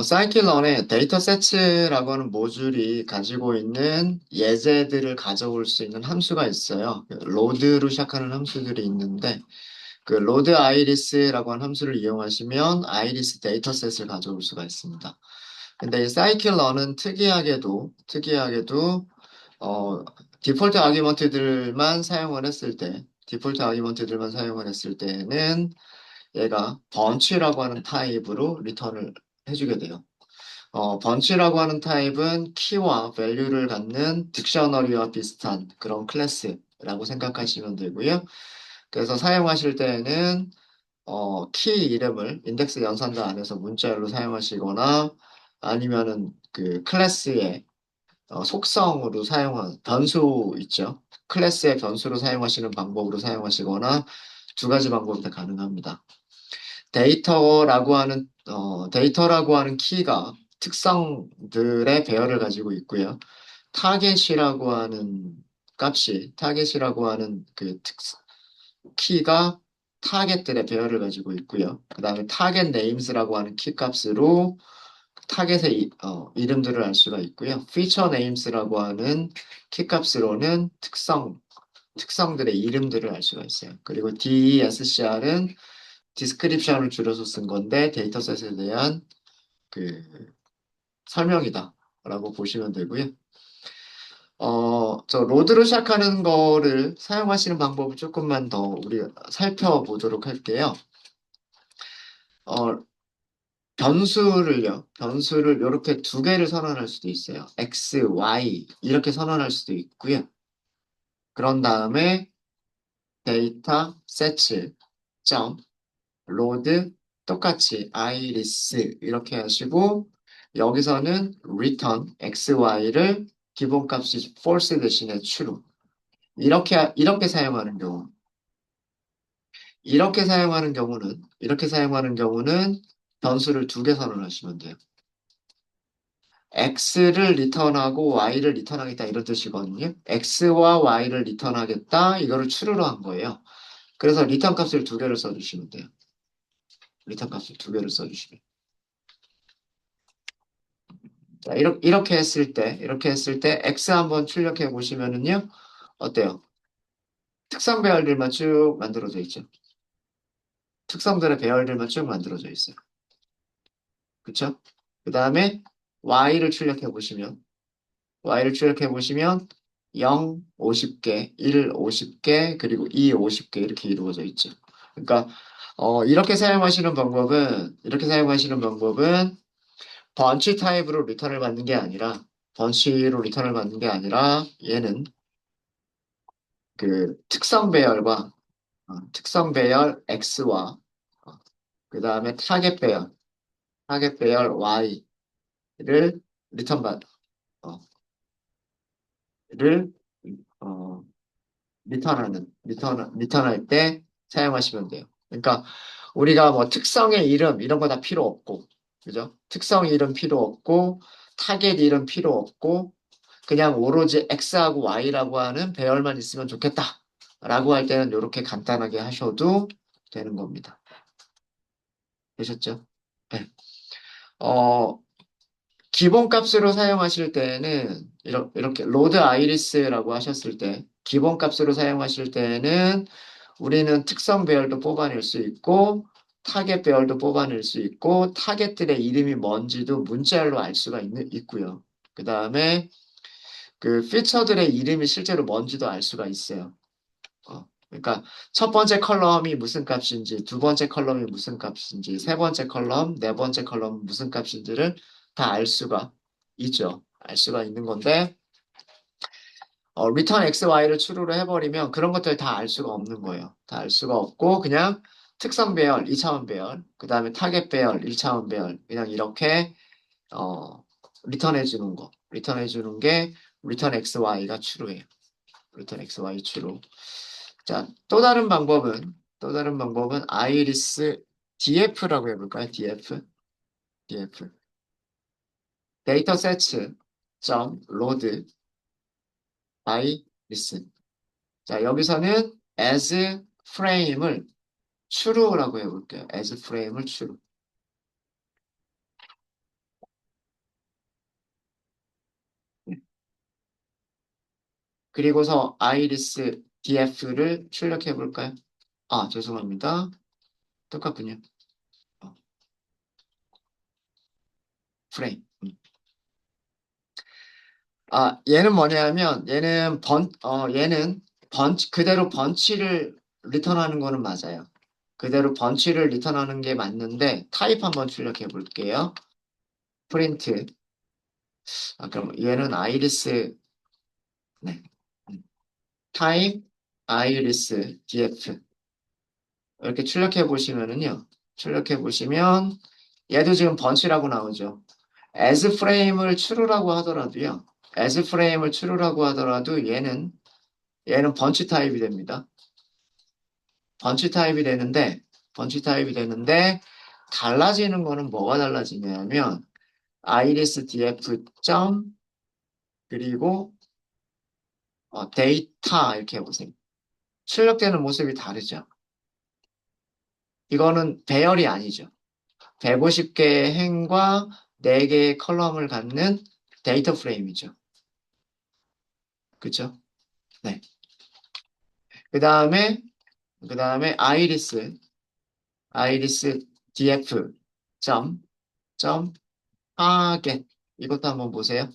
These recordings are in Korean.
사이클런의 데이터 세츠라고 하는 모듈이 가지고 있는 예제들을 가져올 수 있는 함수가 있어요. 로드로 시작하는 함수들이 있는데, 그 로드 아이리스라고 하는 함수를 이용하시면 아이리스 데이터 셋을 가져올 수가 있습니다. 근데 이 사이클런은 특이하게도, 어, 디폴트 아규먼트들만 사용을 했을 때, 디폴트 아규먼트들만 사용을 했을 때는 얘가 번치라고 하는 타입으로 리턴을 해주게 돼요. 번치라고 하는 타입은 키와 밸류를 갖는 딕셔너리와 비슷한 그런 클래스라고 생각하시면 되고요. 그래서 사용하실 때에는 키 이름을 인덱스 연산자 안에서 문자열로 사용하시거나 아니면은 그 클래스의 속성으로 사용한 변수 있죠. 클래스의 변수로 사용하시는 방법으로 사용하시거나 두 가지 방법이 다 가능합니다. 데이터라고 하는 키가 특성들의 배열을 가지고 있고요. 타겟이라고 하는 그 키가 타겟들의 배열을 가지고 있고요. 그 다음에 타겟 네임스라고 하는 키 값으로 타겟의 이름들을 알 수가 있고요. 피처 네임스라고 하는 키 값으로는 특성들의 이름들을 알 수가 있어요. 그리고 DESCR은 디스크립션을 줄여서 쓴 건데 데이터셋에 대한 그 설명이다 라고 보시면 되고요. 저 로드로 시작하는 거를 사용하시는 방법을 조금만 더 우리 살펴보도록 할게요. 어, 변수를 이렇게 두 개를 선언할 수도 있어요. X, Y 이렇게 선언할 수도 있고요. 그런 다음에 데이터 세츠 점 로드 똑같이 iris 이렇게 하시고 여기서는 return xy를 기본값이 false 대신에 true 이렇게 사용하는 경우 이렇게 사용하는 경우는 변수를 두 개 선언하시면 돼요. x를 리턴하고 y를 리턴하겠다 이런 뜻이거든요. x와 y를 리턴하겠다 이거를 true로 한 거예요. 그래서 리턴 값을 두 개를 써주시면 돼요. 리턴 값을 두 개를 써주시면. 자, 이렇게 했을 때 x 한번 출력해 보시면은요, 어때요? 특성 배열들만 쭉 만들어져 있죠. 특성들의 배열들만 쭉 만들어져 있어요. 그쵸? 그 다음에 y를 출력해 보시면 0, 50개, 1, 50개, 그리고 2, 50개 이렇게 이루어져 있죠. 그러니까 이렇게 사용하시는 방법은 번치로 리턴을 받는 게 아니라 얘는 그 특성 배열 X와 그 다음에 타겟 배열 Y를 리턴 받, 어, 를, 어, 리턴할 때 사용하시면 돼요. 그러니까 우리가 뭐 특성의 이름 이런 거 다 필요 없고, 그죠? 특성 이름 필요 없고, 타겟 이름 필요 없고, 그냥 오로지 X하고 Y라고 하는 배열만 있으면 좋겠다. 라고 할 때는 이렇게 간단하게 하셔도 되는 겁니다. 되셨죠? 네. 어, 기본값으로 사용하실 때는 이렇게 로드 아이리스라고 하셨을 때 기본값으로 사용하실 때는 우리는 특성 배열도 뽑아낼 수 있고 타겟 배열도 뽑아낼 수 있고 타겟들의 이름이 뭔지도 문자열로 알 수가 있고요. 그 다음에 그 피처들의 이름이 실제로 뭔지도 알 수가 있어요. 그러니까 첫 번째 컬럼이 무슨 값인지, 두 번째 컬럼이 무슨 값인지, 세 번째 컬럼, 네 번째 컬럼 무슨 값인지를 다 알 수가 있죠. 알 수가 있는 건데, return xy를 추루를 해버리면 그런 것들 다 알 수가 없는 거예요. 다 알 수가 없고, 그냥 특성 배열, 2차원 배열, 그 다음에 타겟 배열, 1차원 배열, 그냥 이렇게, 리턴해주는 게 return xy가 추루예요. return xy 추루. 자, 또 다른 방법은 아이리스 DF라고 해볼까요? DF. 데이터 세츠 점 로드 아이리스. 자, 여기서는 as frame을 true라고 해볼게요. as frame을 true. 그리고서 iris df를 출력해 볼까요? 아, 죄송합니다. 똑같군요. 어, 프레임. 아, 얘는 뭐냐면, 얘는 그대로 번치를 리턴하는 거는 맞아요. 그대로 번치를 리턴하는 게 맞는데, 타입 한번 출력해 볼게요. 프린트. 아, 그럼 얘는 아이리스, 네. 타입, 아이리스, df. 이렇게 출력해 보시면은요. 출력해 보시면, 얘도 지금 번치라고 나오죠. as frame을 추루라고 하더라도요. as frame을 추루라고 하더라도 얘는 번치 타입이 됩니다. 번치 타입이 되는데, 번치 타입이 되는데, 달라지는 거는 뭐가 달라지냐면, iris df 점, 그리고 데이터 이렇게 해보세요. 출력되는 모습이 다르죠. 이거는 배열이 아니죠. 150개의 행과 4개의 컬럼을 갖는 데이터 프레임이죠. 그쵸? 네. 그 다음에, 아이리스 df 점, 타겟. 이것도 한번 보세요.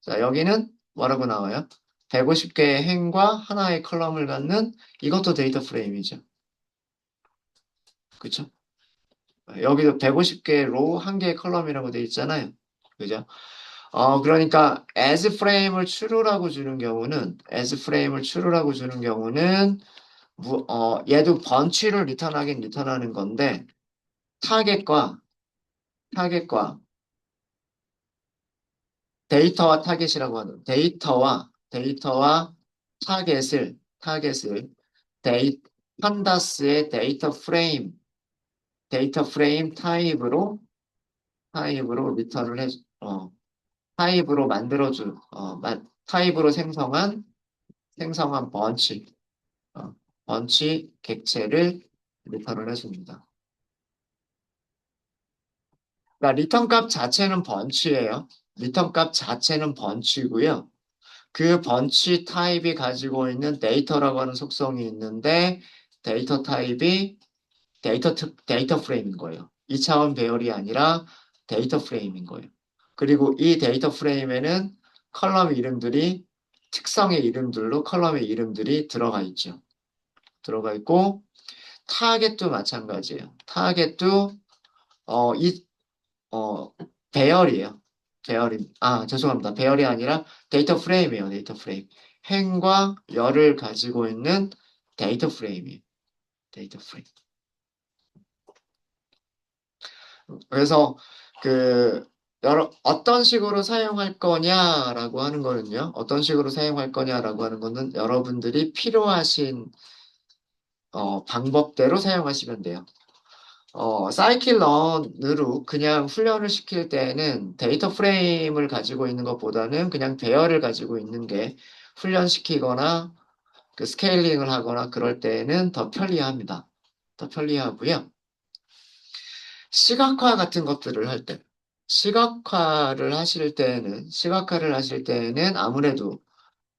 자, 여기는 뭐라고 나와요? 150개의 행과 하나의 컬럼을 갖는 이것도 데이터 프레임이죠. 그쵸? 여기도 150개의 로우, 한 개의 컬럼이라고 돼 있잖아요. 그죠? 그러니까 as frame을 추루라고 주는 경우는 얘도 번치를 리턴하긴 리턴하는 건데 타겟과 타겟과 데이터와 타겟이라고 하는 데이터와 타겟을 데이 판다스의 데이터 프레임 타입으로 리턴을 어, 타입으로 만들어준 타입으로 생성한 어, 번치 객체를 리턴을 해줍니다. 그러니까 리턴 값 자체는 번치예요. 리턴 값 자체는 번치고요. 그 번치 타입이 가지고 있는 데이터라고 하는 속성이 있는데 데이터 타입이 데이터 프레임인 거예요. 2차원 배열이 아니라 데이터 프레임인 거예요. 그리고 이 데이터 프레임에는 컬럼 이름들이 특성의 이름들로 컬럼의 이름들이 들어가 있죠. 들어가 있고 타겟도 마찬가지예요. 타겟도 어, 이 어, 배열이에요. 죄송합니다. 배열이 아니라 데이터 프레임이에요. 데이터 프레임. 행과 열을 가지고 있는 데이터 프레임이에요. 데이터 프레임. 그래서 그 어떤 식으로 사용할 거냐라고 하는 거는요. 어떤 식으로 사용할 거냐라고 하는 거는 여러분들이 필요하신 방법대로 사용하시면 돼요. 사이클런으로 그냥 훈련을 시킬 때에는 데이터 프레임을 가지고 있는 것보다는 그냥 배열을 가지고 있는 게 훈련시키거나 그 스케일링을 하거나 그럴 때에는 더 편리합니다. 더 편리하고요. 시각화 같은 것들을 할 때, 시각화를 하실 때에는 아무래도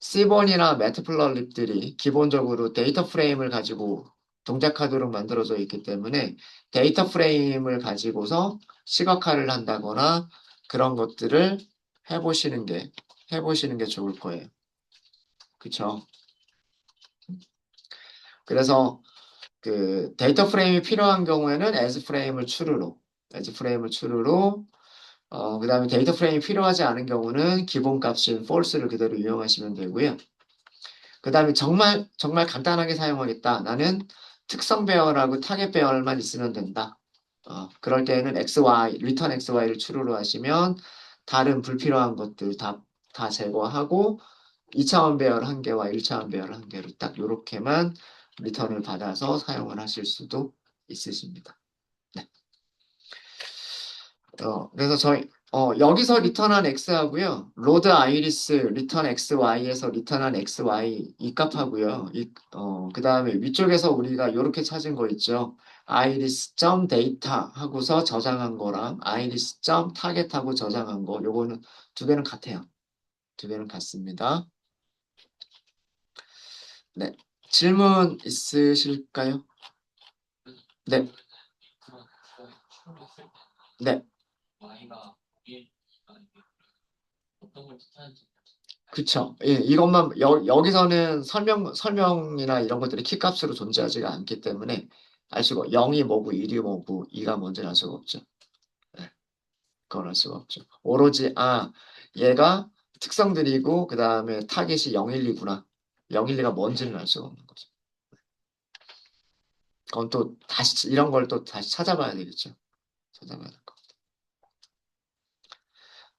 시본이나 매트플러립들이 기본적으로 데이터 프레임을 가지고 동작하도록 만들어져 있기 때문에 데이터 프레임을 가지고서 시각화를 한다거나 그런 것들을 해보시는 게, 해보시는 게 좋을 거예요. 그쵸? 그래서 그 데이터 프레임이 필요한 경우에는 as 프레임을 추루로 그다음에 데이터 프레임이 필요하지 않은 경우는 기본 값인 false를 그대로 이용하시면 되고요. 그다음에 정말 간단하게 사용하겠다. 나는 특성 배열하고 타겟 배열만 있으면 된다. 그럴 때는 return xy를 추루로 하시면 다른 불필요한 것들 다 제거하고 2차원 배열 한 개와 1차원 배열 한 개로 딱 이렇게만 리턴을 받아서 사용을 하실 수도 있으십니다. 네. 그래서 여기서 리턴한 x하고요. 로드 아이리스 리턴 xy에서 리턴한 xy 이 값하고요. 그 다음에 위쪽에서 우리가 이렇게 찾은 거 있죠. iris 점 데이터 하고서 저장한 거랑 iris 점 타겟하고 저장한 거 요거는 두 개는 같아요. 두 개는 같습니다. 네. 질문 있으실까요? 네. 네. 그쵸. 예, 이것만, 여기서는 설명이나 이런 것들이 키값으로 존재하지가 않기 때문에 알 수가, 0이 뭐고 1이 뭐고 2가 뭔지는 알 수가 없죠. 네, 그건 알 수가 없죠. 오로지, 얘가 특성들이고, 그 다음에 타겟이 012구나. 012가 뭔지는 알 수가 없는 거죠. 그건 또 다시, 이런 걸 또 다시 찾아봐야 되겠죠. 찾아봐야 될 거.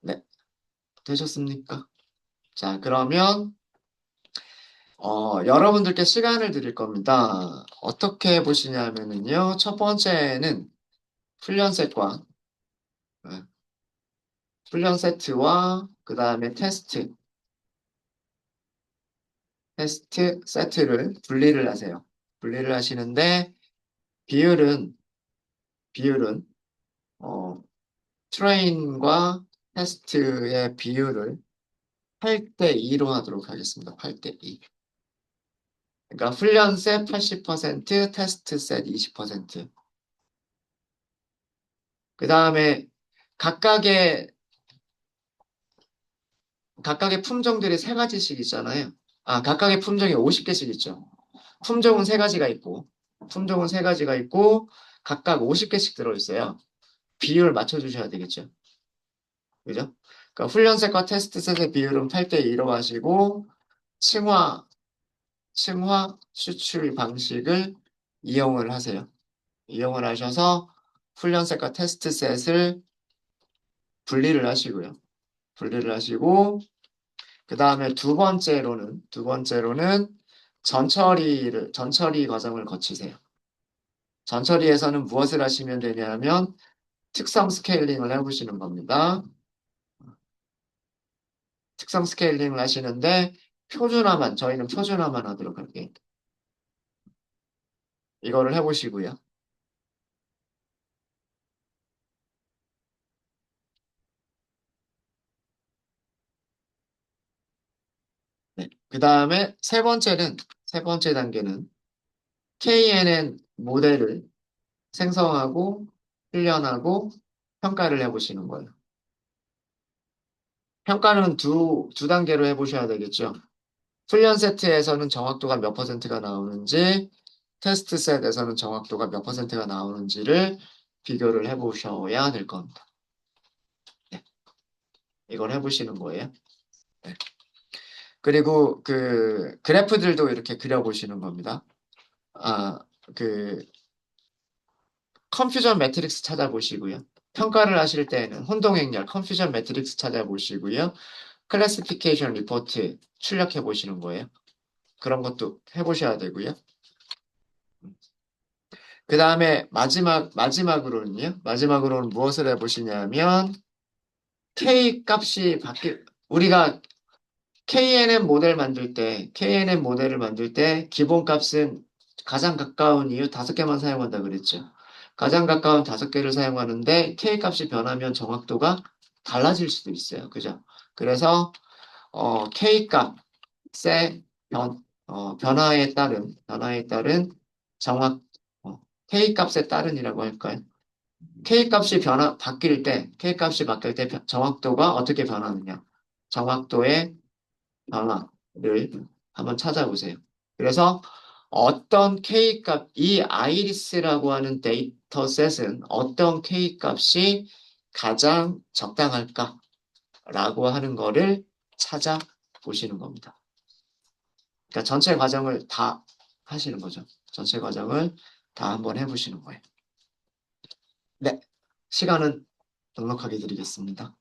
네, 되셨습니까? 자, 그러면, 여러분들께 시간을 드릴 겁니다. 어떻게 보시냐면은요, 첫 번째는 훈련 네, 훈련 세트와 그 다음에 테스트 세트를 분리를 하세요. 분리를 하시는데, 비율은, 비율은, 어, 트레인과 테스트의 비율을 8대 2로 하도록 하겠습니다. 8대 2. 그러니까 훈련 셋 80%, 테스트 셋 20%. 그 다음에 각각의 각각의 품종들이 세 가지씩 있잖아요. 각각의 품종이 50개씩 있죠. 품종은 세 가지가 있고, 품종은 세 가지가 있고, 각각 50개씩 들어있어요. 비율 맞춰주셔야 되겠죠. 그죠? 그러니까 훈련셋과 테스트셋의 비율은 8대 2로 하시고, 층화, 층화 수출 방식을 이용을 하세요. 이용을 하셔서 훈련셋과 테스트셋을 분리를 하시고요. 분리를 하시고, 그 다음에 두 번째로는 전처리 과정을 거치세요. 전처리에서는 무엇을 하시면 되냐면 특성 스케일링을 해보시는 겁니다. 특성 스케일링을 하시는데 저희는 표준화만 하도록 할게요. 이거를 해보시고요. 네. 그 다음에 세 번째 단계는 KNN 모델을 생성하고 훈련하고 평가를 해보시는 거예요. 평가는 두 단계로 해보셔야 되겠죠. 훈련 세트에서는 정확도가 몇 퍼센트가 나오는지, 테스트 셋에서는 정확도가 몇 퍼센트가 나오는지를 비교를 해보셔야 될 겁니다. 네, 이걸 해보시는 거예요. 네. 그리고 그 그래프들도 이렇게 그려보시는 겁니다. 아, 그 컨퓨전 매트릭스 찾아보시고요. 평가를 하실 때는 혼동행렬 컨퓨전 매트릭스 찾아보시고요. 클래시피케이션 리포트 출력해 보시는 거예요. 그런 것도 해보셔야 되고요. 그 다음에 마지막으로는 무엇을 해보시냐면, 우리가 KNN 모델을 만들 때, 기본 값은 가장 가까운 이유 5개만 사용한다 그랬죠. 가장 가까운 5개를 사용하는데, K 값이 변하면 정확도가 달라질 수도 있어요. 그죠? 그래서, K 값의 변화에 따른 정확, 어, K 값에 따른이라고 할까요? K 값이 바뀔 때 정확도가 어떻게 변하느냐? 정확도의 변화를 한번 찾아보세요. 그래서 이 아이리스라고 하는 데이터셋은 어떤 K 값이 가장 적당할까라고 하는 거를 찾아보시는 겁니다. 그러니까 전체 과정을 다 하시는 거죠. 전체 과정을 다 한번 해보시는 거예요. 네, 시간은 넉넉하게 드리겠습니다.